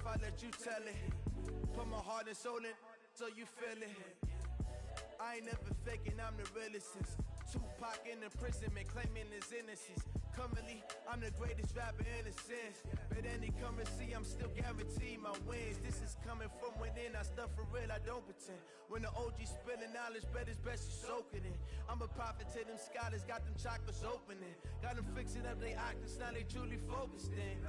I let you tell it. Put my heart and soul in so you feel it. I ain't never faking, I'm the realest since Tupac in imprisonment, claiming his innocence. Currently, I'm the greatest rapper in a sense. But any currency, I'm still guaranteed my wins. This is coming from within, I stuff for real, I don't pretend. When the OG spilling knowledge, bet it's best you soak it in. I'm a prophet to them scholars, got them chakras opening. Got them fixing up they octaves, now they truly focused in.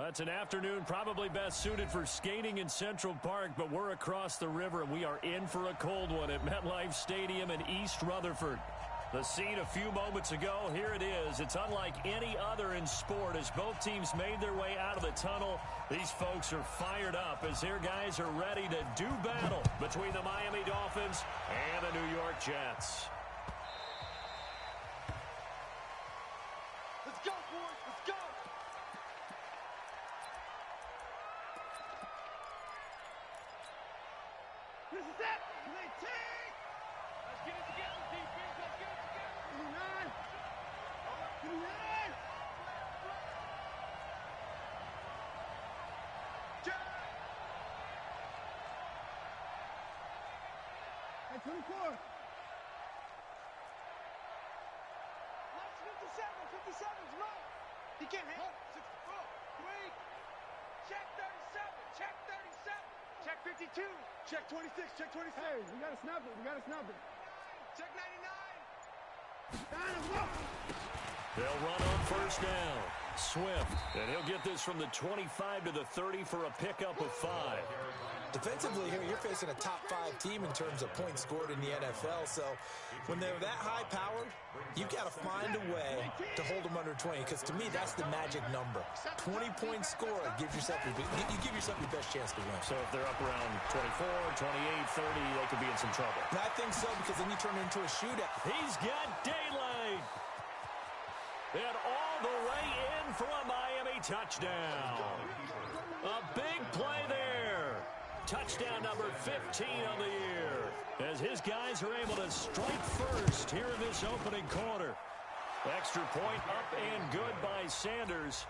It's an afternoon probably best suited for skating in Central Park, but we're across the river and we are in for a cold one at MetLife Stadium in East Rutherford. The scene a few moments ago, here it is. It's unlike any other in sport as both teams made their way out of the tunnel. These folks are fired up as their guys are ready to do battle between the Miami Dolphins and the New York Jets. Let's go, boys. Let's go. This is it. Let's get it together, defense. Let's get it together. 29. 29. Hey, 24. Watch 57. 57's right. He can't hit. 64. 3. Check 37. Check 37. Check 52. Check 26. Check 26. Hey, we gotta snap it. We gotta snap it. Check 99. They'll run on first down. Swift, and he'll get this from the 25 to the 30 for a pickup of 5. Defensively here, you're facing a top 5 team in terms of points scored in the NFL. So when they're that high-powered, you've got to find a way to hold them under 20. Because to me, that's the magic number. 20-point score gives yourself you give yourself your best chance to win. So if they're up around 24, 28, 30, they could be in some trouble. And I think so because then you turn it into a shootout. He's got daylight. And all the way in for a Miami touchdown. A big play there. Touchdown number 15 on the year as his guys are able to strike first here in this opening quarter. Extra point up and good by Sanders,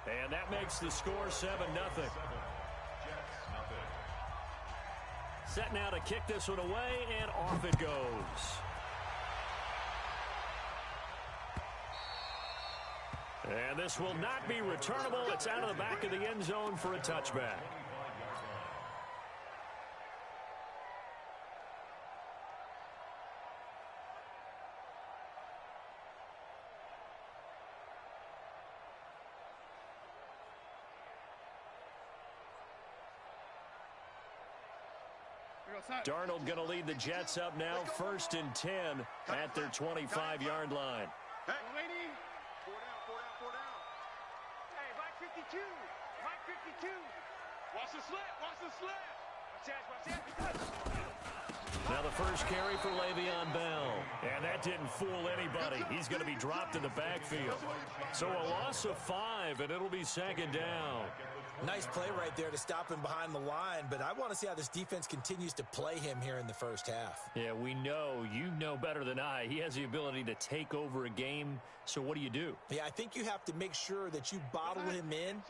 and that makes the score 7-0. Set now to kick this one away, and off it goes. And this will not be returnable. It's out of the back of the end zone for a touchback. Darnold going to lead the Jets up now, 1st and 10 at their 25-yard line. Hey, lady. 4 down. Hey, Mike 52. Mike 52. Watch the slip. Watch the slip. Watch that. Now the first carry for Le'Veon Bell. And that didn't fool anybody. He's going to be dropped in the backfield. So a loss of 5, and it'll be 2nd down. Nice play right there to stop him behind the line, but I want to see how this defense continues to play him here in the first half. Yeah, we know. You know better than I. He has the ability to take over a game, so what do? Yeah, I think you have to make sure that you bottle him in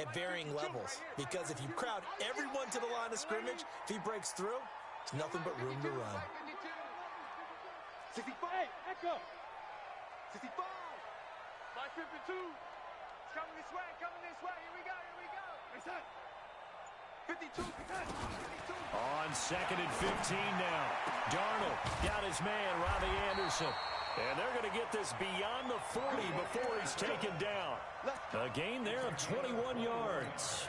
at varying levels, because if you crowd everyone to the line of scrimmage, if he breaks through, it's nothing but room to run. 65. Echo. 65. Mike 52. It's coming this way. Here we go. 52. On 2nd and 15 now. Darnold got his man, Robbie Anderson. And they're going to get this beyond the 40 before he's taken down. A gain there of 21 yards.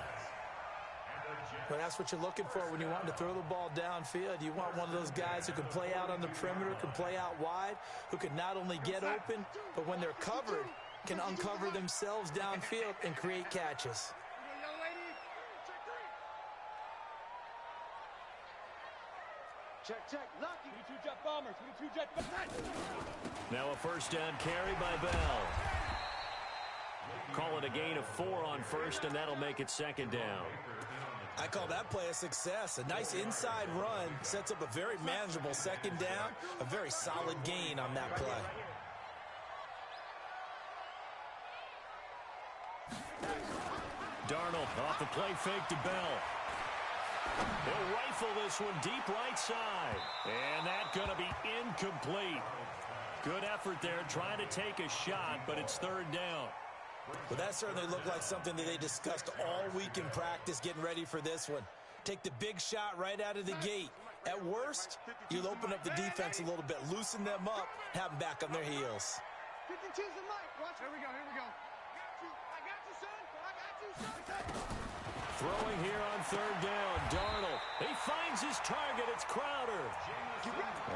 But that's what you're looking for when you want to throw the ball downfield. You want one of those guys who can play out on the perimeter, can play out wide, who can not only get open, but when they're covered, can uncover themselves downfield and create catches. Check. Lucky. 22 Jet Bomber. 22 Jet Bomber. Now a first down carry by Bell. Call it a gain of 4 on first, and that'll make it 2nd down. I call that play a success. A nice inside run sets up a very manageable 2nd down. A very solid gain on that play. Darnold off the play fake to Bell. He'll rifle this one deep right side. And that's going to be incomplete. Good effort there trying to take a shot, but it's third down. Well, that certainly looked like something that they discussed all week in practice getting ready for this one. Take the big shot right out of the gate. At worst, you'll open up the defense a little bit, loosen them up, have them back on their heels. 52's the mic. Watch. Here we go. I got you, son. Throwing here on third down. Darnold. He finds his target. It's Crowder.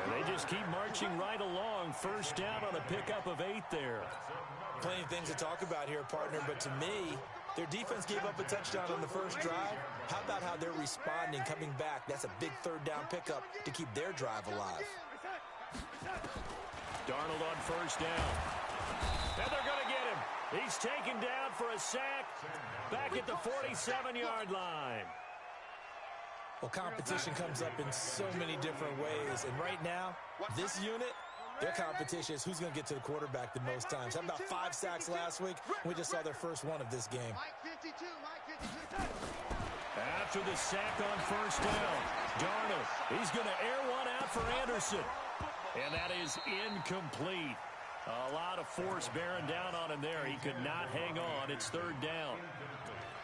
And they just keep marching right along. First down on a pickup of 8 there. Plenty of things to talk about here, partner, but to me, their defense gave up a touchdown on the first drive. How about how they're responding, coming back? That's a big third down pickup to keep their drive alive. Darnold on first down. And they're going to get him. He's taken down for a sack back at the 47-yard line. Well, competition comes up in so many different ways, and right now, this unit, their competition is who's going to get to the quarterback the most times. How about 5 sacks last week? We just saw their first one of this game. After the sack on first down, Darnold, he's going to air one out for Anderson. And that is incomplete. A lot of force bearing down on him there. He could not hang on. It's third down.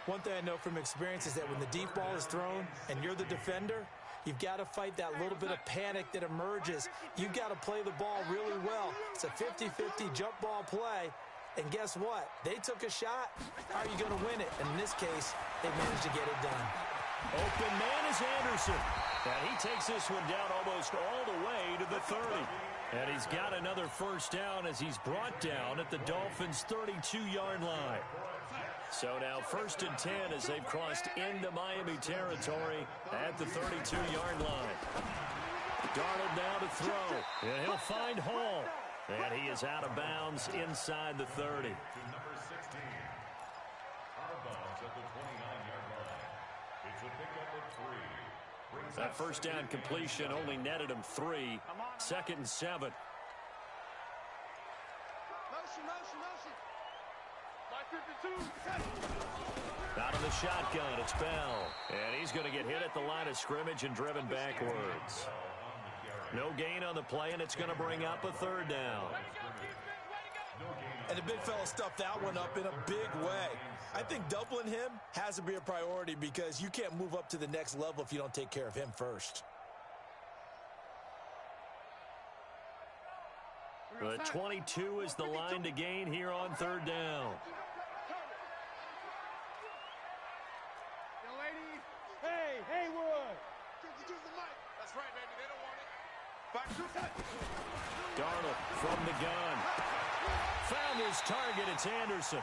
One thing I know from experience is that when the deep ball is thrown and you're the defender, you've got to fight that little bit of panic that emerges. You've got to play the ball really well. It's a 50-50 jump ball play. And guess what? They took a shot. How are you going to win it? And in this case, they managed to get it done. Open man is Anderson. And he takes this one down almost all the way to the 30. And he's got another first down as he's brought down at the Dolphins' 32-yard line. So now 1st and 10 as they've crossed into Miami territory at the 32-yard line. Darnold now to throw. And he'll find Hall. And he is out of bounds inside the 30. That first down completion only netted him 3. 2nd and 7. Motion. Out of the shotgun, it's Bell. And he's going to get hit at the line of scrimmage and driven backwards. No gain on the play, and it's going to bring up a third down. And the big fella stuffed that one up in a big way. I think doubling him has to be a priority because you can't move up to the next level if you don't take care of him first. The 22 is the line to gain here on third down. Young lady. Hey, Haywood. 52's the mic. That's right, baby. They don't want it. Darnold from the gun. Found his target. It's Anderson.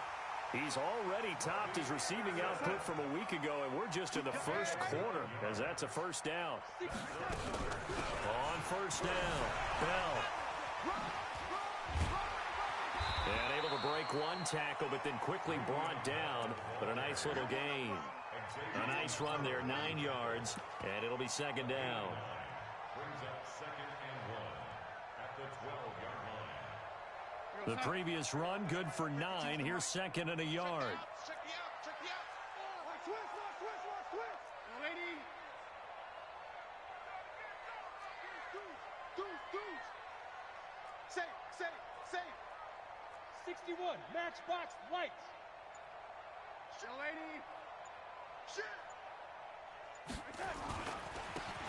He's already topped his receiving output from a week ago, and we're just in the first quarter as that's a first down. On first down, Bell. And able to break one tackle, but then quickly brought down. But a nice little gain. A nice run there, 9 yards, and it'll be 2nd down. The previous run, good for 9. Here's 2nd and a yard. Check the out. Twist. Lady. Safe. 61. Matchbox lights. Young lady.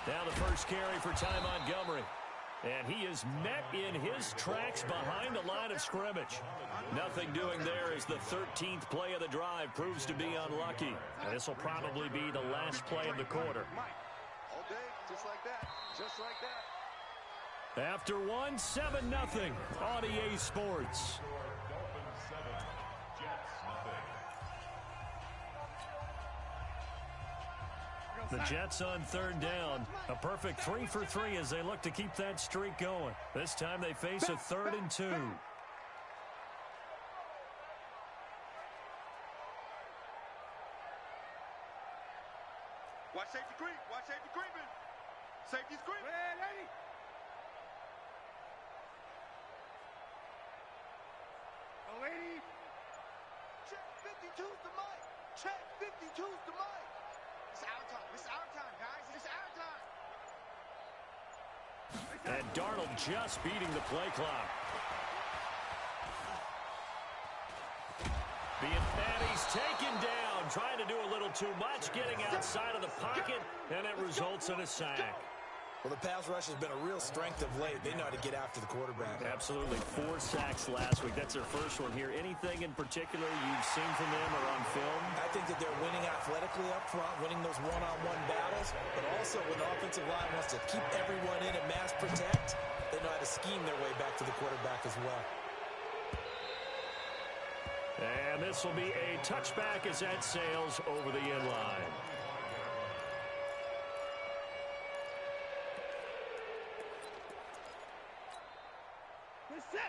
Now the first carry for Ty Montgomery. And he is met in his tracks behind the line of scrimmage. Nothing doing there as the 13th play of the drive proves to be unlucky. And this will probably be the last play of the quarter. All day, just like that. After 7-0 on EA Sports. The Jets on third down. A perfect 3 for 3 as they look to keep that streak going. This time they face a 3rd and 2. Watch safety creeping. Safety's creeping. Ready. A lady. Check 50. 52's the mic. Check 52's the mic. It's our time. It's our time, guys. It's our time. And Darnold just beating the play clock. And he's taken down, trying to do a little too much, getting outside of the pocket, and it results in a sack. Well, the pass rush has been a real strength of late. They know how to get after the quarterback. Absolutely. 4 sacks last week. That's their first one here. Anything in particular you've seen from them or on film? I think that they're winning athletically up front, winning those one-on-one battles, but also when the offensive line wants to keep everyone in and mass protect, they know how to scheme their way back to the quarterback as well. And this will be a touchback as that sails over the end line.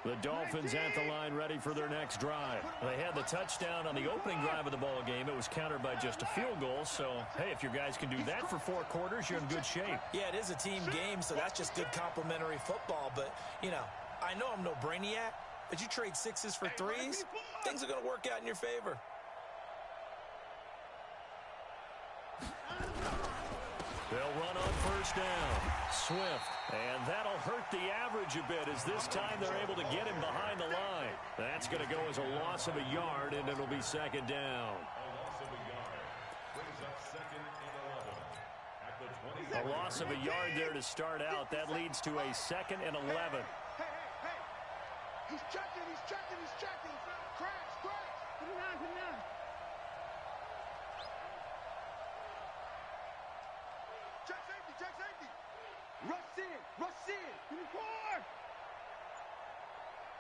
The Dolphins at the line ready for their next drive. They had the touchdown on the opening drive of the ball game. It was countered by just a field goal. So, hey, if your guys can do that for 4 quarters, you're in good shape. Yeah, it is a team game, so that's just good complimentary football. But, you know, I know I'm no brainiac, but you trade 6s for 3s, things are going to work out in your favor. They'll run on first down. Swift. And that'll hurt the average a bit as this time they're able to get him behind the line. That's going to go as a loss of a yard, and it'll be second down. A loss of a yard there to start out. That leads to a 2nd and 11. Hey. He's checking. Crash. Put it on. Check safety. Rush in. 24.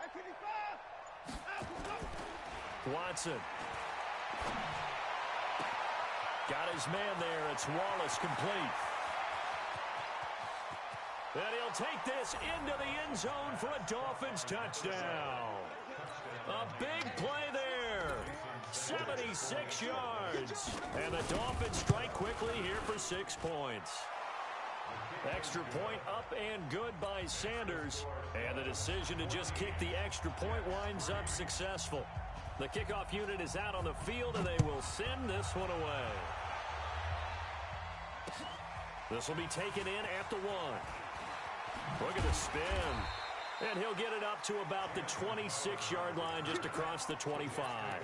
At 25. Watson. Got his man there. It's Wallace complete. And he'll take this into the end zone for a Dolphins touchdown. A big play there. 76 yards. And the Dolphins strike quickly here for 6 points. Extra point up and good by Sanders. And the decision to just kick the extra point winds up successful. The kickoff unit is out on the field, and they will send this one away. This will be taken in at the 1. Look at the spin. And he'll get it up to about the 26-yard line, just across the 25.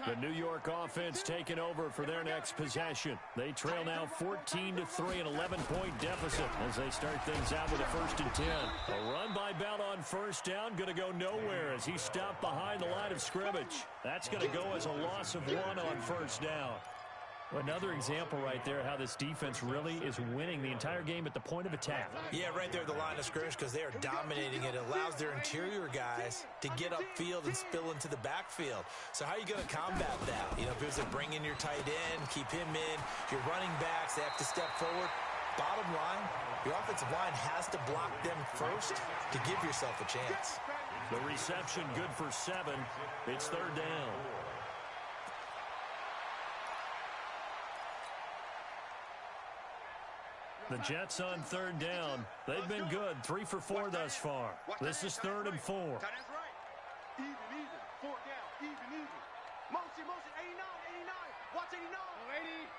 The New York offense taking over for their next possession. They trail now 14-3, an 11-point deficit as they start things out with a 1st and 10. A run by Bell on first down, going to go nowhere as he stopped behind the line of scrimmage. That's going to go as a loss of 1 on first down. Another example right there how this defense really is winning the entire game at the point of attack. Yeah, right there at the line of scrimmage because they are dominating it. It allows their interior guys to get upfield and spill into the backfield. So how are you going to combat that? You know, because they bring in your tight end, keep him in. Your running backs, they have to step forward. Bottom line, your offensive line has to block them first to give yourself a chance. The reception good for 7. It's 3rd down. The Jets on 3rd down. They've been good, 3 for 4 thus far. This is 3rd and 4. Even. 4 down. Even. Motion. 89. Watch 89. 80.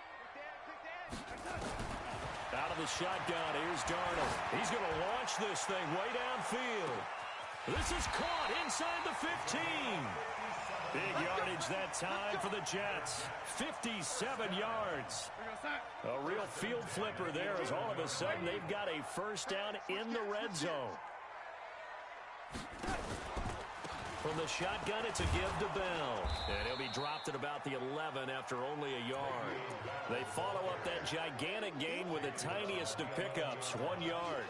Out of the shotgun, here's Darnold. He's going to launch this thing way downfield. This is caught inside the 15. Big yardage that time for the Jets. 57 yards. A real field flipper there as all of a sudden they've got a first down in the red zone. From the shotgun, it's a give to Bell. And he'll be dropped at about the 11 after only a yard. They follow up that gigantic gain with the tiniest of pickups, 1 yard.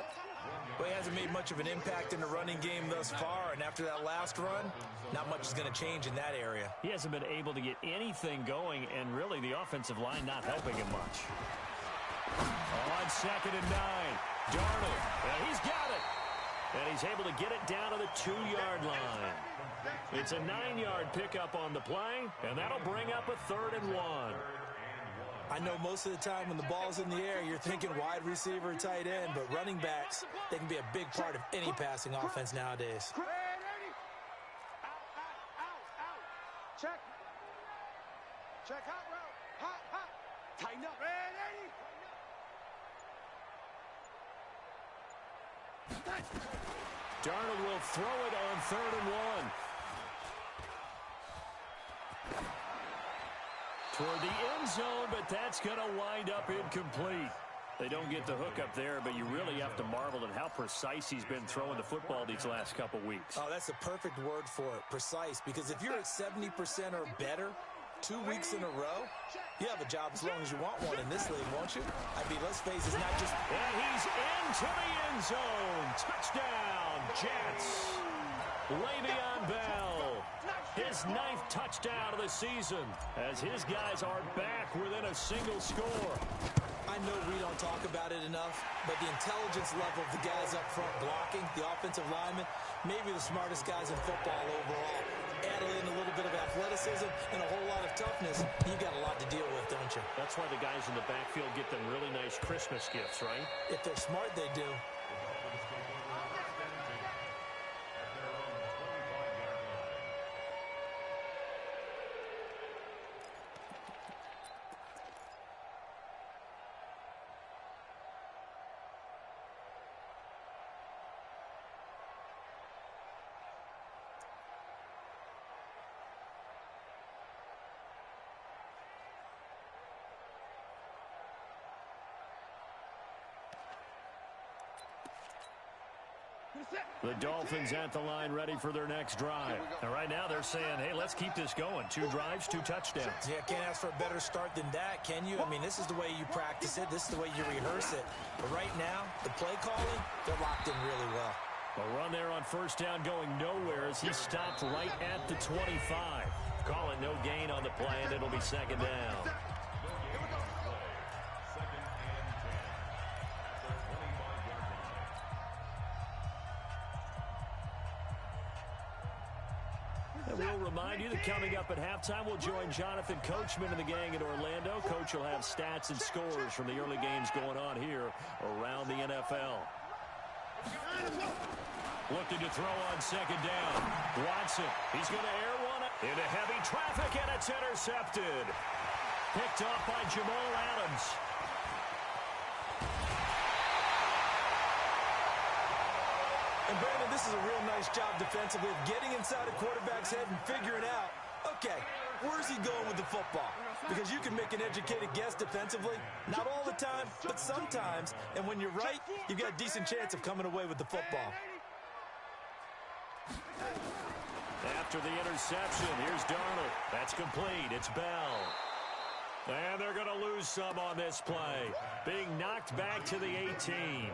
Well, he hasn't made much of an impact in the running game thus far, and after that last run, not much is going to change in that area. He hasn't been able to get anything going, and really the offensive line not helping him much. On 2nd and 9, Darnold, and he's got it. And he's able to get it down to the 2-yard line. It's a 9-yard pickup on the play, and that'll bring up a 3rd and 1. I know most of the time when the ball's in the air, you're thinking wide receiver, tight end, but running backs, they can be a big part of any passing offense nowadays. Check. Check hot route. Hot. Tighten up. Ready. Darnold will throw it on 3rd and 1. Toward the end zone, but that's going to wind up incomplete. They don't get the hook up there, but you really have to marvel at how precise he's been throwing the football these last couple weeks. Oh, that's the perfect word for it, precise, because if you're at 70% or better 2 weeks in a row, you have a job as long as you want one in this league, won't you? I mean, let's face it, it's not just... And he's into the end zone. Touchdown, Jets. Le'Veon Bell. His 9th touchdown of the season as his guys are back within a single score. I know we don't talk about it enough, but the intelligence level of the guys up front blocking, the offensive linemen, maybe the smartest guys in football overall. Add in a little bit of athleticism and a whole lot of toughness, you've got a lot to deal with, don't you? That's why the guys in the backfield get them really nice Christmas gifts, right? If they're smart, they do. The Dolphins at the line ready for their next drive. And right now they're saying, hey, let's keep this going. 2 drives, 2 touchdowns. Yeah, can't ask for a better start than that, can you? I mean, this is the way you practice it. This is the way you rehearse it. But right now, the play calling, they're locked in really well. A run there on 1st down going nowhere as he stopped right at the 25. Call it no gain on the play, and it'll be 2nd down. And we'll remind you that coming up at halftime, we'll join Jonathan Coachman and the gang in Orlando. Coach will have stats and scores from the early games going on here around the NFL. Looking to throw on 2nd down. Watson, he's going to air one into heavy traffic, and it's intercepted. Picked off by Jamal Adams. And Brandon, this is a real nice job defensively of getting inside a quarterback's head and figuring out, okay, where's he going with the football? Because you can make an educated guess defensively. Not all the time, but sometimes. And when you're right, you've got a decent chance of coming away with the football. After the interception, here's Darnold. That's complete. It's Bell. And they're going to lose some on this play. Being knocked back to the 18.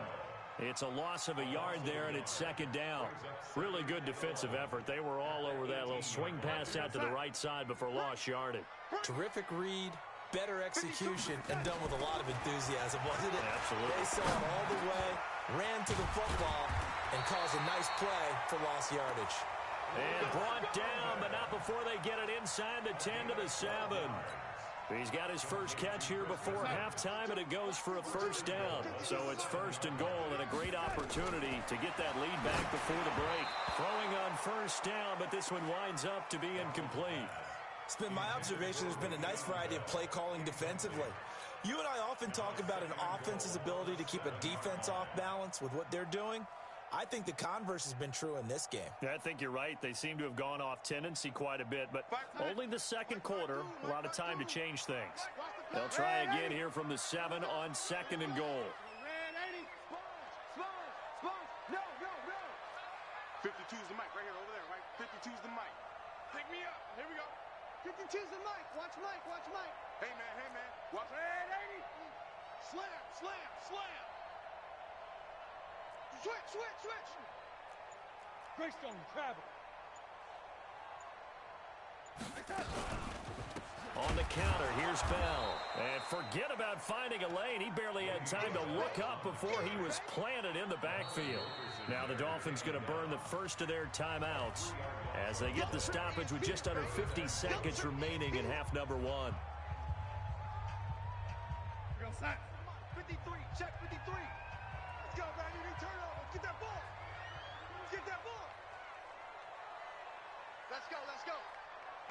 It's a loss of a yard there, and it's 2nd down. Really good defensive effort. They were all over that little swing pass out to the right side before lost yardage. Terrific read, better execution, and done with a lot of enthusiasm, wasn't it? Absolutely. They saw it all the way, ran to the football, and caused a nice play for lost yardage. And brought down, but not before they get it inside the 10 to the 7. He's got his first catch here before halftime, and it goes for a 1st down. So it's 1st and goal, and a great opportunity to get that lead back before the break. Throwing on 1st down, but this one winds up to be incomplete. It's been my observation there's been a nice variety of play calling defensively. You and I often talk about an offense's ability to keep a defense off balance with what they're doing. I think the converse has been true in this game. Yeah, I think you're right. They seem to have gone off tendency quite a bit, but only the 2nd quarter. A lot of time to change things. They'll try again here from the 7 on 2nd and goal. 52's the mic right here over there, right? 52's the mic. Pick me up. Here we go. 52's the mic. Watch Mike. Watch Mike. Hey, man. Watch. Hey, 80. Slam. Switch. Greystone, travel. On the counter, here's Bell. And forget about finding a lane. He barely had time to look up before he was planted in the backfield. Now the Dolphins going to burn the first of their timeouts as they get the stoppage with just under 50 seconds remaining in half number 1. 53, check 53. Let's go, man. You need turnover. Get that ball. Get that ball. Let's go, let's go.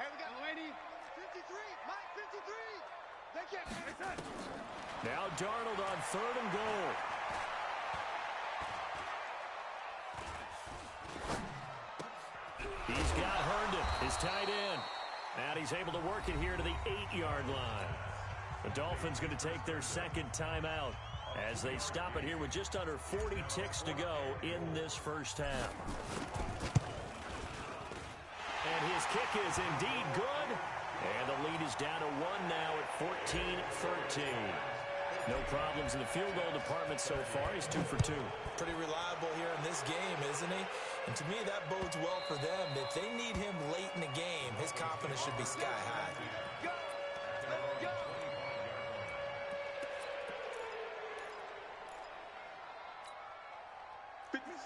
Hey, we got 53. Mike, 53. They can't make that. Now Darnold on 3rd and goal. He's got Herndon, his tight end. And he's able to work it here to the 8-yard line. The Dolphins going to take their second timeout as they stop it here with just under 40 ticks to go in this first half. And his kick is indeed good. And the lead is down to 1 now at 14-13. No problems in the field goal department so far. He's 2 for 2. Pretty reliable here in this game, isn't he? And to me, that bodes well for them. If they need him late in the game, his confidence should be sky high. Go. Let's go.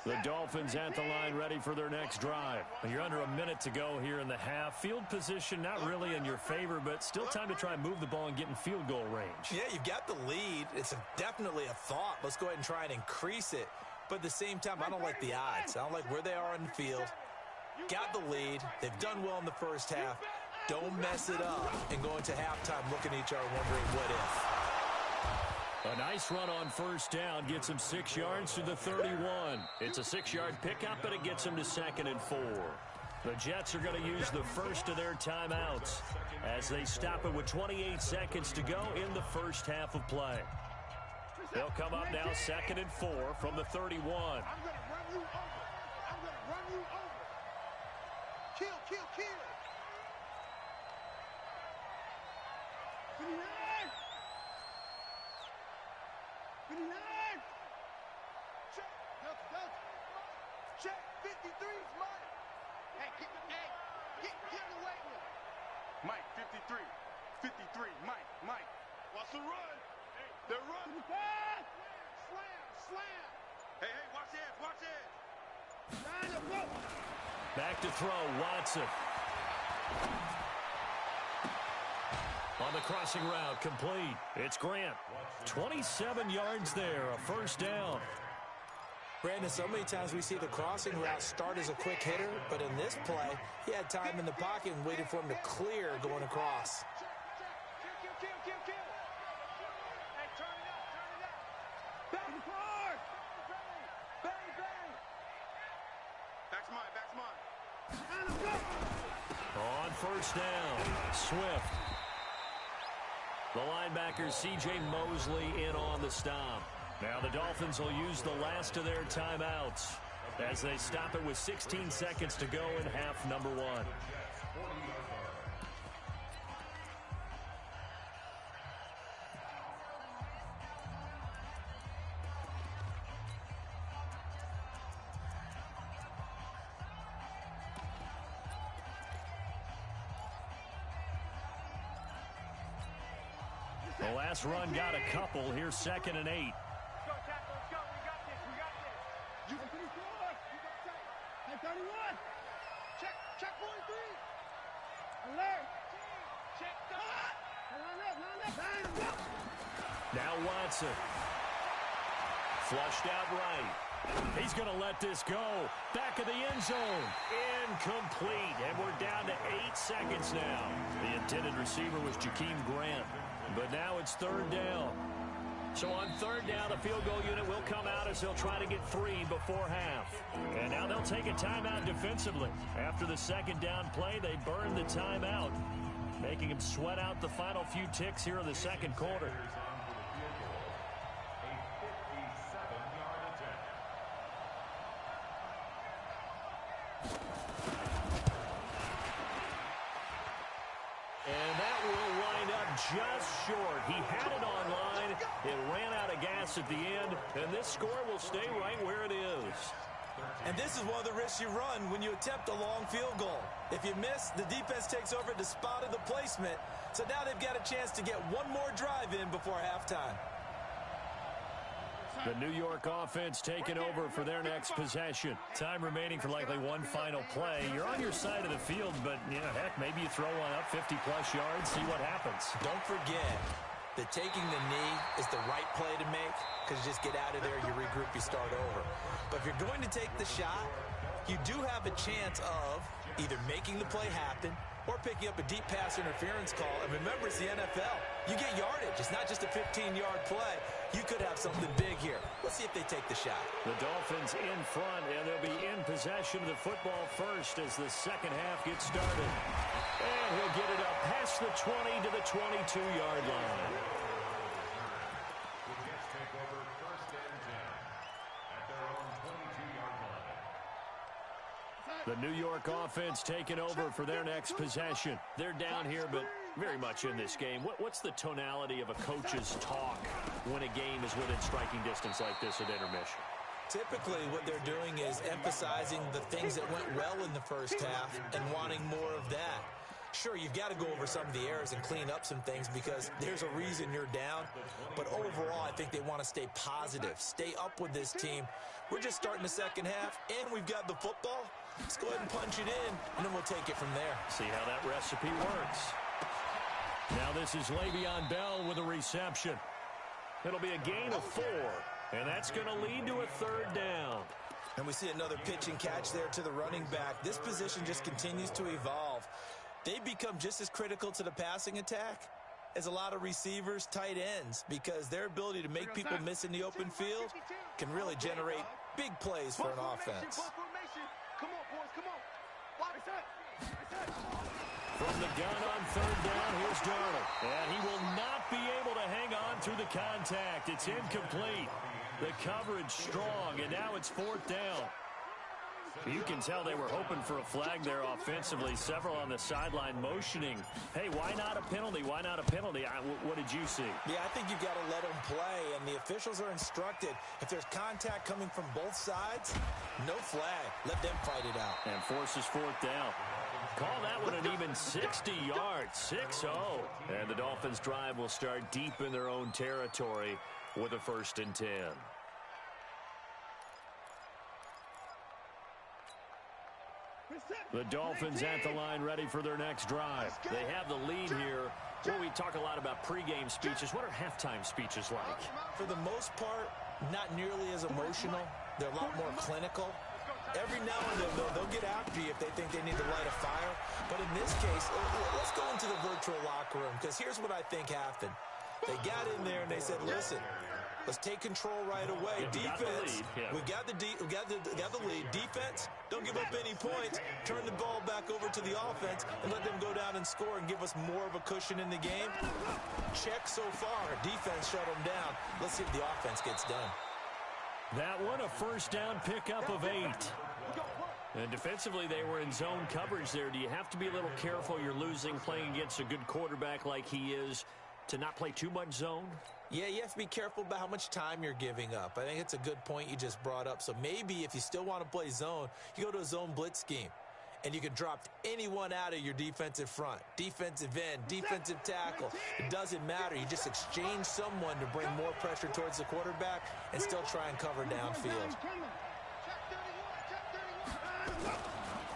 The Dolphins at the line ready for their next drive. You're under a minute to go here in the half. Field position not really in your favor, but still time to try and move the ball and get in field goal range. Yeah, you've got the lead. It's definitely a thought. Let's go ahead and try and increase it. But at the same time, I don't like the odds. I don't like where they are in the field. Got the lead. They've done well in the first half. Don't mess it up and go into halftime looking at each other wondering what if. A nice run on first down gets him 6 yards to the 31. It's a 6-yard pickup, and it gets him to 2nd and 4. The Jets are going to use the first of their timeouts as they stop it with 28 seconds to go in the first half of play. They'll come up now 2nd and 4 from the 31. I'm going to run you over. I'm going to run you over. Kill, kill, kill. 59. 59. Check. Check. 53's Mike. Hey, get away with it. Mike, 53. 53. Mike. Watch the run. They're running. Slam. Hey, watch it. Back to throw, Watson. On the crossing route, complete. It's Grant. 27 yards there, a first down. Brandon, so many times we see the crossing route start as a quick hitter, but in this play, he had time in the pocket and waited for him to clear going across. Kill. Hey, turn it up. Bang hard. Bang. Back's mine. On first down, Swift. The linebacker, C.J. Mosley, in on the stop. Now the Dolphins will use the last of their timeouts as they stop it with 16 seconds to go in half number 1. The last run got a couple. Here's 2nd and 8. Let's go, Tackle. Let's go. We got this. You can finish forward. Hey, 31. Check 43. Alert. Check that. Line up. Now Watson. Flushed out right. He's going to let this go. Back of the end zone. Incomplete. And we're down to 8 seconds now. The intended receiver was Jakeem Grant. But now it's 3rd down. So on 3rd down, the field goal unit will come out as they'll try to get 3 before half. And now they'll take a timeout defensively. After the 2nd down play, they burn the timeout, making him sweat out the final few ticks here in the 2nd quarter. And that will wind up just short. He had it on line. It ran out of gas at the end, and this score will stay right where it is. And this is one of the risks you run when you attempt a long field goal. If you miss, the defense takes over the spot of the placement. So now they've got a chance to get one more drive in before halftime. The New York offense taking over for their next possession. Time remaining for likely one final play. You're on your side of the field, but, heck, maybe you throw one up 50-plus yards, see what happens. Don't forget, that taking the knee is the right play to make because you just get out of there, you regroup, you start over. But if you're going to take the shot, you do have a chance of either making the play happen or picking up a deep pass interference call. And remember, it's the NFL. You get yardage. It's not just a 15-yard play. You could have something big here. Let's see if they take the shot. The Dolphins in front, and they'll be in possession of the football first as the second half gets started. And he'll get it up past the 20 to the 22-yard line. The New York offense taking over for their next possession. They're down here, but very much in this game. What's the tonality of a coach's talk when a game is within striking distance like this at intermission? Typically, what they're doing is emphasizing the things that went well in the first half and wanting more of that. Sure, you've got to go over some of the errors and clean up some things because there's a reason you're down. But overall, I think they want to stay positive, stay up with this team. We're just starting the second half, and we've got the football. Let's go ahead and punch it in, and then we'll take it from there. See how that recipe works. Now this is Le'Veon Bell with a reception. It'll be a gain of 4, and that's going to lead to a third down. And we see another pitch and catch there to the running back. This position just continues to evolve. They become just as critical to the passing attack as a lot of receivers, tight ends, because their ability to make people miss in the open field can really generate big plays for an offense. Come on, boys, come on. From the gun on third down, here's Darnold. And he will not be able to hang on through the contact. It's incomplete. The coverage strong, and now it's fourth down. You can tell they were hoping for a flag there offensively. Several on the sideline motioning. Hey, why not a penalty? Why not a penalty? What did you see? Yeah, I think you've got to let them play, and the officials are instructed. If there's contact coming from both sides, no flag. Let them fight it out. And forces fourth down. Call that one an even 60 yards, 6-0. And the Dolphins' drive will start deep in their own territory with a 1st and 10. The Dolphins at the line ready for their next drive. They have the lead here. Well, we talk a lot about pregame speeches. What are halftime speeches like? For the most part, not nearly as emotional. They're a lot more clinical. Every now and then, they'll get after you if they think they need to light a fire. But in this case, let's go into the virtual locker room, because here's what I think happened. They got in there and they said, listen, let's take control right away. Defense, we got the lead. Defense, don't give up any points. Turn the ball back over to the offense and let them go down and score and give us more of a cushion in the game. Check so far. Defense shut them down. Let's see if the offense gets done. That one, a first down pickup of 8. And defensively, they were in zone coverage there. Do you have to be a little careful? You're losing, playing against a good quarterback like he is, to not play too much zone? Yeah, you have to be careful about how much time you're giving up. I think it's a good point you just brought up. So maybe if you still want to play zone, you go to a zone blitz scheme. And you can drop anyone out of your defensive front. Defensive end, defensive tackle. It doesn't matter. You just exchange someone to bring more pressure towards the quarterback and still try and cover downfield.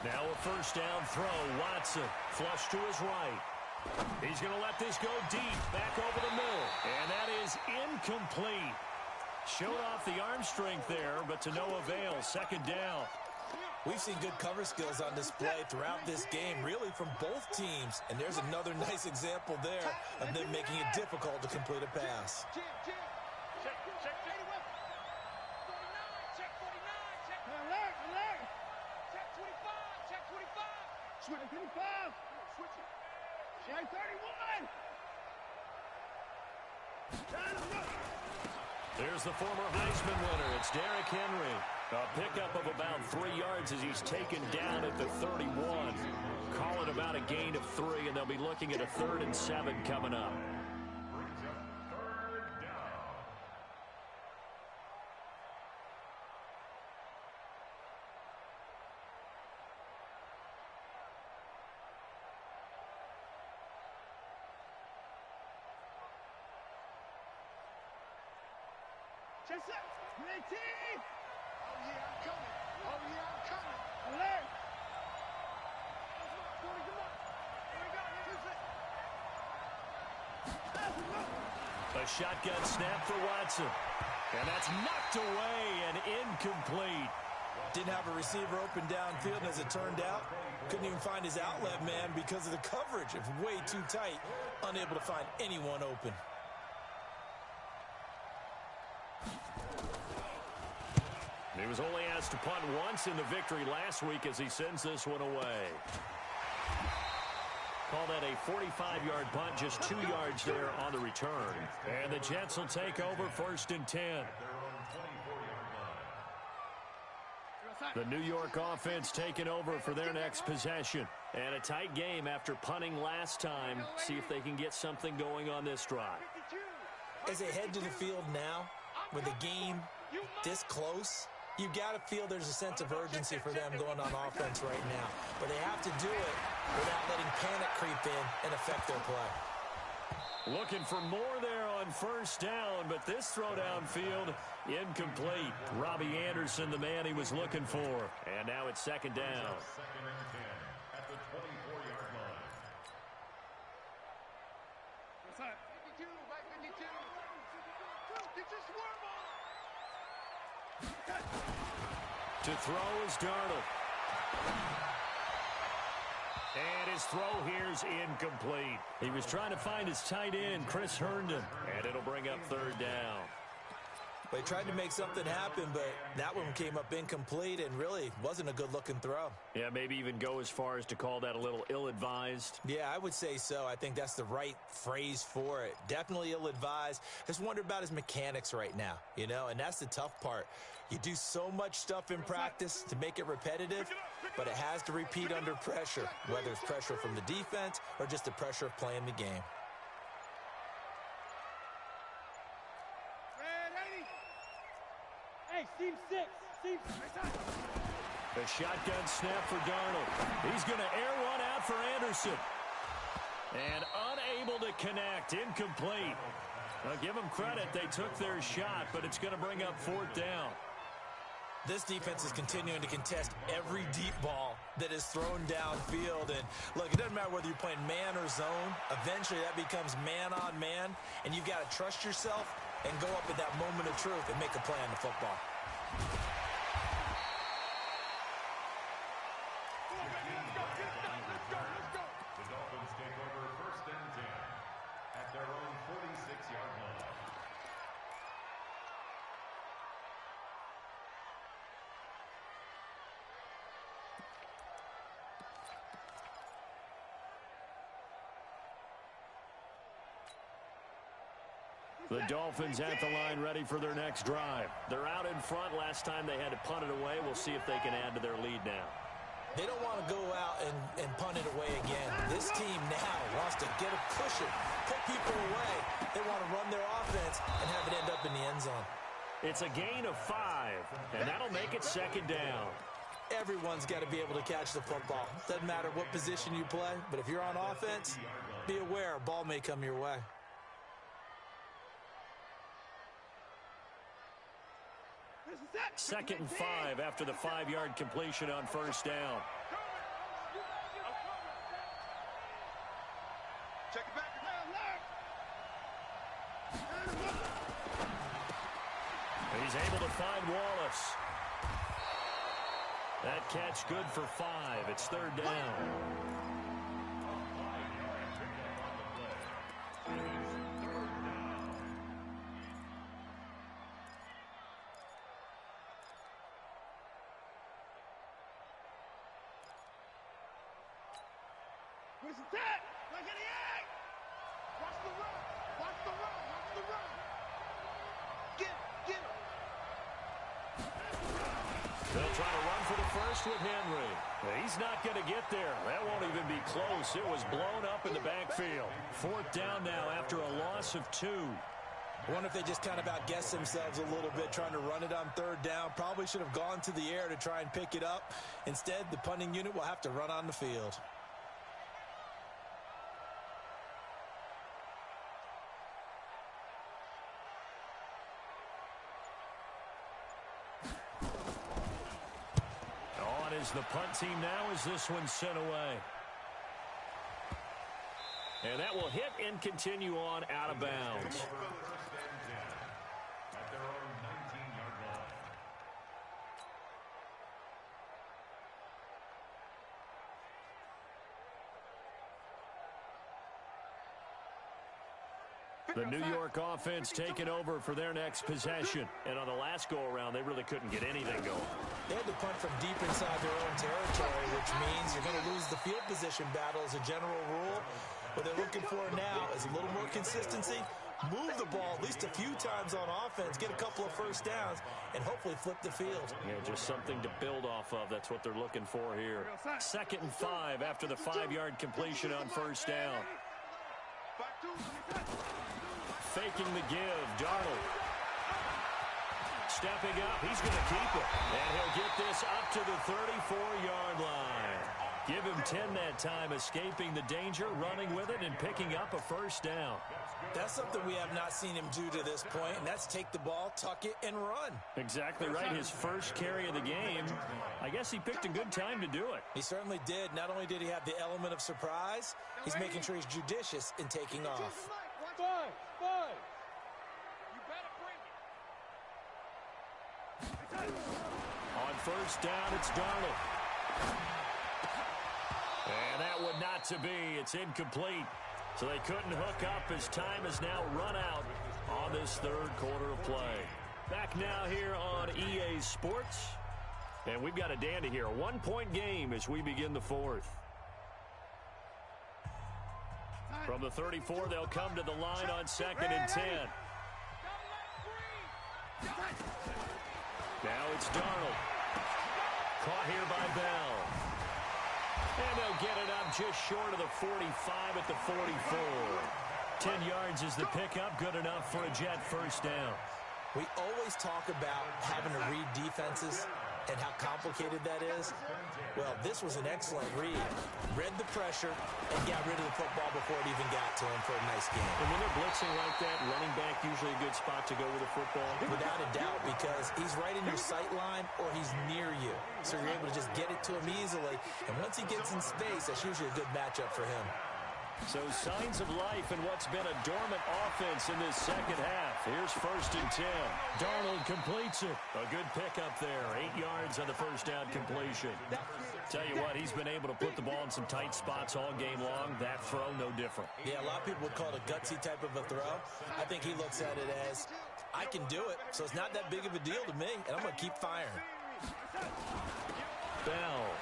Now a first down throw. Watson flush to his right. He's going to let this go deep, back over the middle. And that is incomplete. Showed off the arm strength there, but to no avail. Second down. We've seen good cover skills on display throughout this game, really from both teams. And there's another nice example there of them making it difficult to complete a pass. Switch 25. Switch 31. There's the former Heisman winner. It's Derrick Henry. A pickup of about 3 yards as he's taken down at the 31. Call it about a gain of 3, and they'll be looking at a 3rd and 7 coming up. Chest up. 19. Oh, yeah, I'm coming. Oh, yeah, I'm coming. Alert. Come on. Here we go. A shotgun snap for Watson. And that's knocked away and incomplete. Didn't have a receiver open downfield, and as it turned out, couldn't even find his outlet man because of the coverage. It was way too tight, unable to find anyone open. He was only asked to punt once in the victory last week as he sends this one away. Call that a 45-yard punt, just 2 yards there on the return. And the Jets will take over 1st and 10. The New York offense taking over for their next possession. And a tight game after punting last time. See if they can get something going on this drive. As they head to the field now, with the game this close, you got to feel there's a sense of urgency for them going on offense right now. But they have to do it without letting panic creep in and affect their play. Looking for more there on 1st down, but this throw downfield incomplete. Robbie Anderson, the man he was looking for. And now it's 2nd down. Second and 10 at the 24-yard line. What's up? 52, right 52. Get your swarm on. To throw is Darnold. And his throw here's incomplete. He was trying to find his tight end, Chris Herndon. And it'll bring up 3rd down. They tried to make something happen, but that one came up incomplete and really wasn't a good-looking throw. Yeah, maybe even go as far as to call that a little ill-advised. Yeah, I would say so. I think that's the right phrase for it. Definitely ill-advised. Just wonder about his mechanics right now, you know, and that's the tough part. You do so much stuff in practice to make it repetitive, but it has to repeat under pressure, whether it's pressure from the defense or just the pressure of playing the game. Hey, Team 6. Team 6. A shotgun snap for Darnold. He's going to air one out for Anderson. And unable to connect. Incomplete. I'll give them credit. They took their shot, but it's going to bring up 4th down. This defense is continuing to contest every deep ball that is thrown downfield. And look, it doesn't matter whether you're playing man or zone. Eventually, that becomes man on man, and you've got to trust yourself and go up at that moment of truth and make a play on the football. The Dolphins take over 1st and 10 at their own 46-yard line. The Dolphins at the line ready for their next drive. They're out in front. Last time they had to punt it away. We'll see if they can add to their lead now. They don't want to go out and punt it away again. This team now wants to get a cushion, put people away. They want to run their offense and have it end up in the end zone. It's a gain of 5, and that'll make it 2nd down. Everyone's got to be able to catch the football. Doesn't matter what position you play, but if you're on offense, be aware a ball may come your way. Second and 5 after the 5-yard completion on 1st down. Check it back. He's able to find Wallace. That catch good for 5. It's 3rd down. Where's the tag? Look at the egg! Watch the run! Watch the run! Watch the run! Get him! They'll try to run for the first with Henry. He's not going to get there. That won't even be close. It was blown up in the backfield. 4th down now after a loss of 2. I wonder if they just kind of outguessed themselves a little bit trying to run it on 3rd down. Probably should have gone to the air to try and pick it up. Instead, the punting unit will have to run on the field. The punt team now as this one's sent away. And that will hit and continue on out of bounds. At their own 19-yard line. The New York offense taking over for their next possession. And on the last go-around, they really couldn't get anything going. They had to punt from deep inside their own territory, which means you're going to lose the field position battle as a general rule. What they're looking for now is a little more consistency, move the ball at least a few times on offense, get a couple of first downs, and hopefully flip the field. Yeah, just something to build off of. That's what they're looking for here. 2nd and 5 after the 5-yard completion on first down. Faking the give, Darnold. Stepping up, he's going to keep it. And he'll get this up to the 34-yard line. Give him 10 that time, escaping the danger, running with it, and picking up a first down. That's something we have not seen him do to this point, and that's take the ball, tuck it, and run. Exactly right. His first carry of the game. I guess he picked a good time to do it. He certainly did. Not only did he have the element of surprise, he's making sure he's judicious in taking off. Five. You better bring it. On first down, it's Darnold. And that would not to be. It's incomplete. So they couldn't hook up as time has now run out on this third quarter of play. Back now here on EA Sports. And we've got a dandy here. A 1-point game as we begin the fourth. From the 34, they'll come to the line on 2nd and 10. Now it's Darnold. Caught here by Bell. And they'll get it up just short of the 45 at the 44. 10 yards is the pickup. Good enough for a Jet first down. We always talk about having to read defenses and how complicated that is. Well, this was an excellent read. Read the pressure and got rid of the football before it even got to him for a nice game. And when they're blitzing like that, running back usually a good spot to go with a football. Without a doubt, because he's right in your sight line or he's near you. So you're able to just get it to him easily. And once he gets in space, that's usually a good matchup for him. So signs of life in what's been a dormant offense in this second half. Here's 1st and 10. Darnold completes it. A good pickup there. 8 yards on the first down completion. Tell you what, he's been able to put the ball in some tight spots all game long. That throw, no different. Yeah, a lot of people would call it a gutsy type of a throw. I think he looks at it as, I can do it, so it's not that big of a deal to me, and I'm going to keep firing. Bell.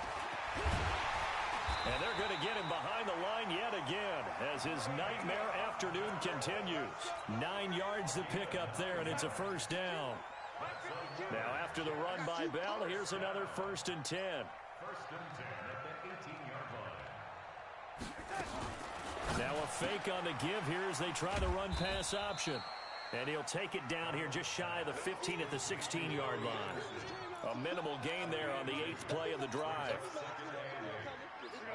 And they're going to get him behind the line yet again as his nightmare afternoon continues. 9 yards to pick up there, and it's a first down. Now after the run by Bell, here's another 1st and 10. 1st and 10 at the 18-yard line. Now a fake on the give here as they try the run-pass option. And he'll take it down here just shy of the 15 at the 16-yard line. A minimal gain there on the 8th play of the drive.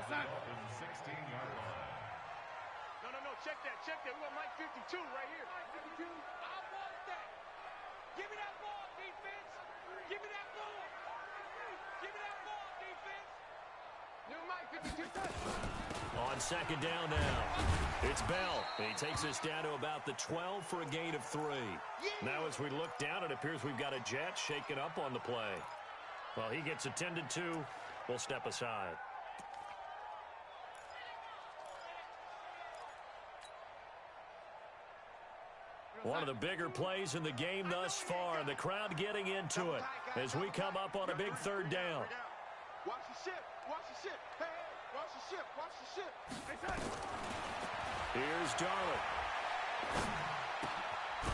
16-yard line. No, check that. We got Mike 52 right here. Mike 52. I want that. Give me that ball, defense. Give me that ball. Give me that ball, defense. New Mike 52. On 2nd down now, it's Bell. He takes us down to about the 12 for a gain of 3. Now as we look down, it appears we've got a Jet shaken up on the play. Well, he gets attended to. We'll step aside. One of the bigger plays in the game thus far. The crowd getting into it as we come up on a big 3rd down. Watch the ship. Hey, watch the ship. Here's Darnold.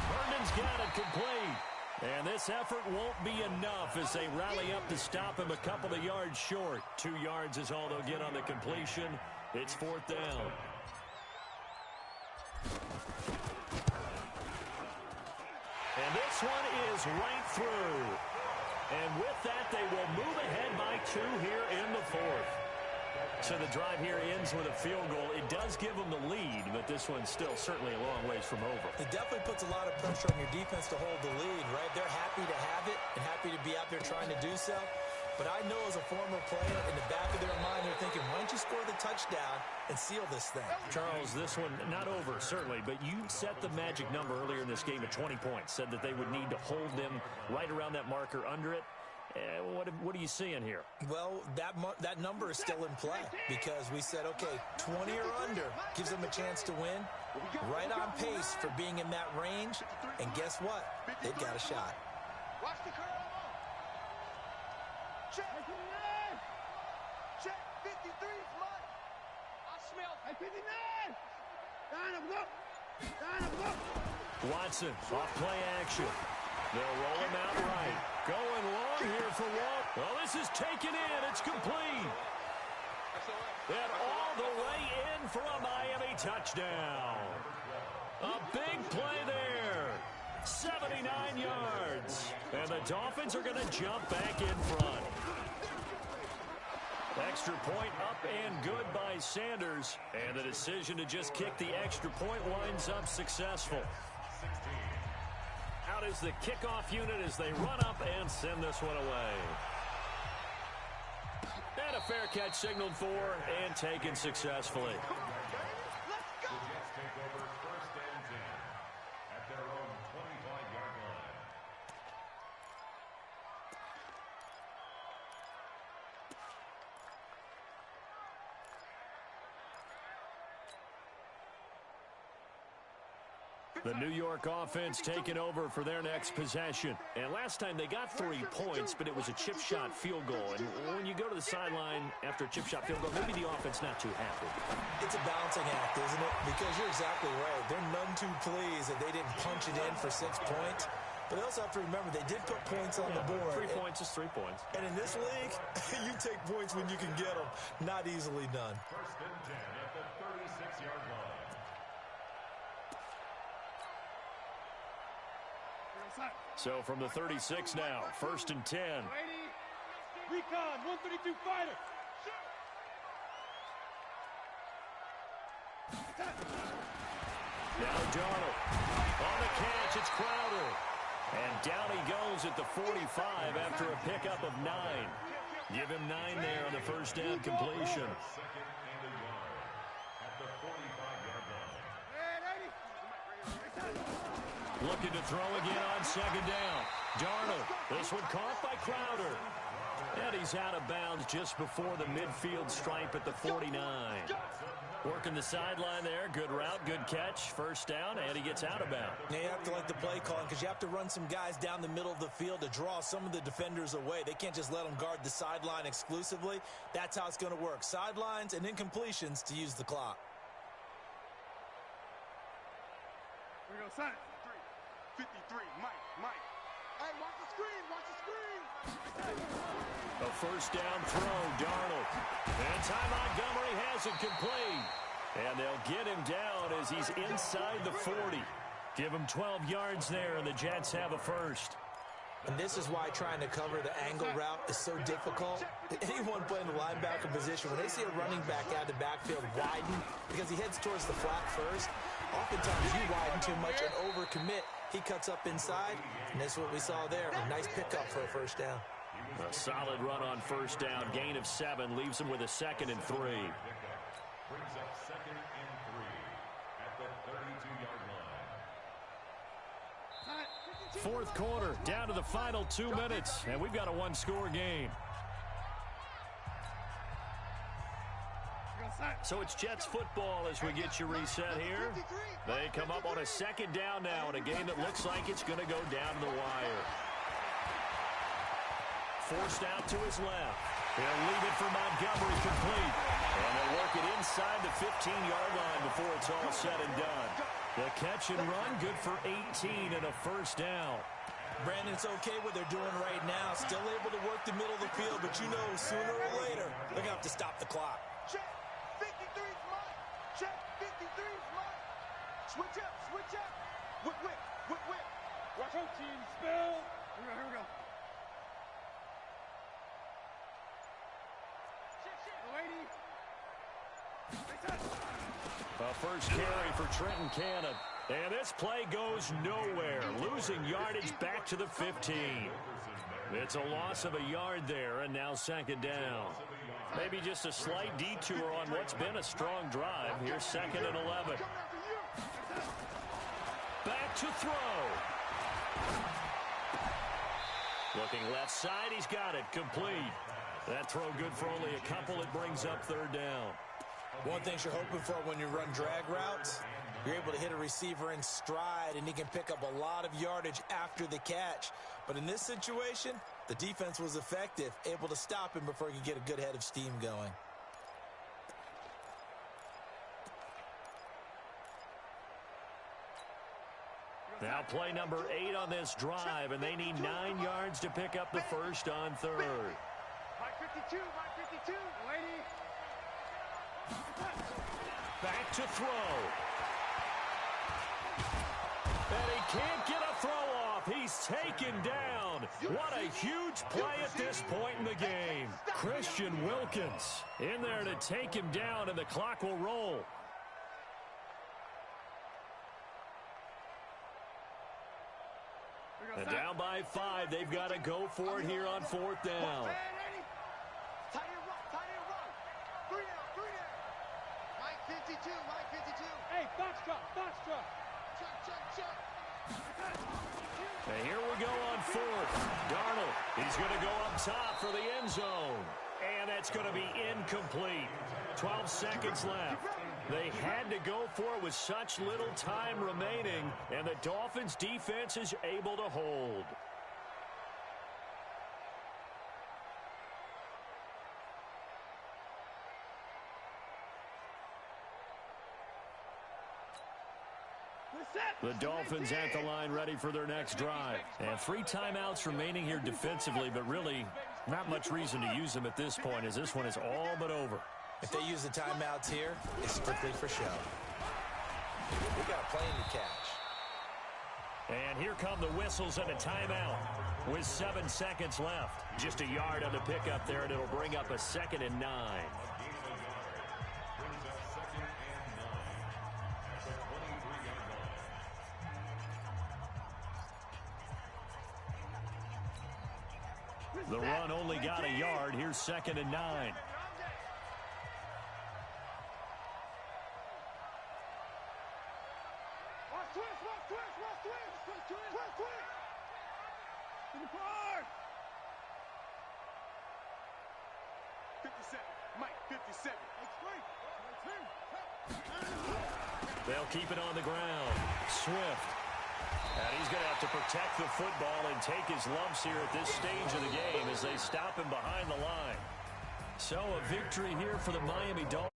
Herndon's got it complete. And this effort won't be enough as they rally up to stop him a couple of yards short. 2 yards is all they'll get on the completion. It's 4th down. And this one is right through. And with that, they will move ahead by 2 here in the 4th. So the drive here ends with a field goal. It does give them the lead, but this one's still certainly a long ways from over. It definitely puts a lot of pressure on your defense to hold the lead, right? They're happy to have it and happy to be out there trying to do so. But I know as a former player, in the back of their mind, they're thinking, why don't you score the touchdown and seal this thing? Charles, this one not over, certainly, but you set the magic number earlier in this game at 20 points, said that they would need to hold them right around that marker under it. What are you seeing here? Well, that number is still in play because we said, okay, 20 or under gives them a chance to win. Right on pace for being in that range. And guess what? They've got a shot. Watch the curl. Check. Check. 53 is mine. I smell 59. Watson, off play action. They'll roll him out right. Going long here for Walt. Well, this is taken in. It's complete. And all the way in for a Miami touchdown. A big play there. 79 yards. And the Dolphins are going to jump back in front. Extra point up and good by Sanders. And the decision to just kick the extra point winds up successful. Out is the kickoff unit as they run up and send this one away. And a fair catch signaled for and taken successfully. The Jets take over 1st and 10 at their own 25-yard line. The New York offense taking over for their next possession. And last time they got 3 points, but it was a chip shot field goal. And when you go to the sideline after a chip shot field goal, maybe the offense not too happy. It's a balancing act, isn't it? Because you're exactly right. They're none too pleased that they didn't punch it in for 6 points. But they also have to remember they did put points on the board. 3 points is 3 points. And in this league, you take points when you can get them. Not easily done. 1st and 10 at the 36-yard line. So from the 36 now, 1st and 10. Recon, 132 fighter. Now Darnold. On the catch, it's Crowder. And down he goes at the 45 after a pickup of 9. Give him 9 there on the first down completion. 2nd and a yard at the 45-yard line. Looking to throw again on 2nd down. Darnold. This one caught by Crowder. And he's out of bounds just before the midfield stripe at the 49. Working the sideline there. Good route, good catch. First down, and he gets out of bounds. Now you have to like the play calling because you have to run some guys down the middle of the field to draw some of the defenders away. They can't just let them guard the sideline exclusively. That's how it's going to work. Sidelines and incompletions to use the clock. Here we go, son. 53, Mike. Hey, watch the screen, A first down throw, Darnold. And Ty Montgomery has it complete. And they'll get him down as he's inside the 40. Give him 12 yards there, and the Jets have a first. And this is why trying to cover the angle route is so difficult. Anyone playing the linebacker position, when they see a running back out of the backfield widen, because he heads towards the flat first, oftentimes you widen too much and overcommit. He cuts up inside, and that's what we saw there. A nice pickup for a first down. A solid run on first down. Gain of 7 leaves him with a 2nd and 3. Brings up 2nd and 3 at the 32-yard line. Fourth quarter, down to the final 2 minutes, and we've got a one-score game. So it's Jets football as we get you reset here. They come up on a 2nd down now in a game that looks like it's going to go down to the wire. Forced out to his left. He'll leave it for Montgomery complete. And they'll work it inside the 15-yard line before it's all said and done. The catch and run, good for 18 and a first down. Brandon, it's okay what they're doing right now. Still able to work the middle of the field, but you know sooner or later they're going to have to stop the clock. Check, 53 is mine. Check, 53 is mine. Switch up. Whip. Watch out, team. Spell. Here we go. A first carry for Trenton Cannon. And this play goes nowhere. Losing yardage back to the 15. It's a loss of a yard there, and now second down. Maybe just a slight detour on what's been a strong drive. Here's 2nd and 11. Back to throw. Looking left side, he's got it. Complete. That throw good for only a couple. It brings up 3rd down. One thing you're hoping for when you run drag routes, you're able to hit a receiver in stride, and he can pick up a lot of yardage after the catch. But in this situation, the defense was effective, able to stop him before he could get a good head of steam going. Now play number 8 on this drive, and they need 9 yards to pick up the first on 3rd. Mike 52, Mike 52. Lady. Back to throw. And he can't get a throw off. He's taken down. What a huge play at this point in the game. Christian Wilkins in there to take him down, and the clock will roll. And down by 5. They've got to go for it here on 4th down. Mike 52, Mike 52. Hey, box drop. Check. And here we go on 4th. Darnold, he's going to go up top for the end zone. And that's going to be incomplete. 12 seconds left. They had to go for it with such little time remaining, and the Dolphins' defense is able to hold. The Dolphins at the line ready for their next drive. And 3 timeouts remaining here defensively, but really not much reason to use them at this point, as this one is all but over. If they use the timeouts here, it's strictly for show. We got a plane to catch. And here come the whistles and a timeout with 7 seconds left. Just a yard on the pickup there, and it'll bring up a 2nd and 9. The run only got a yard. Here's 2nd and 9. They'll keep it on the ground. Swift. And he's going to have to protect the football and take his lumps here at this stage of the game as they stop him behind the line. So a victory here for the Miami Dolphins.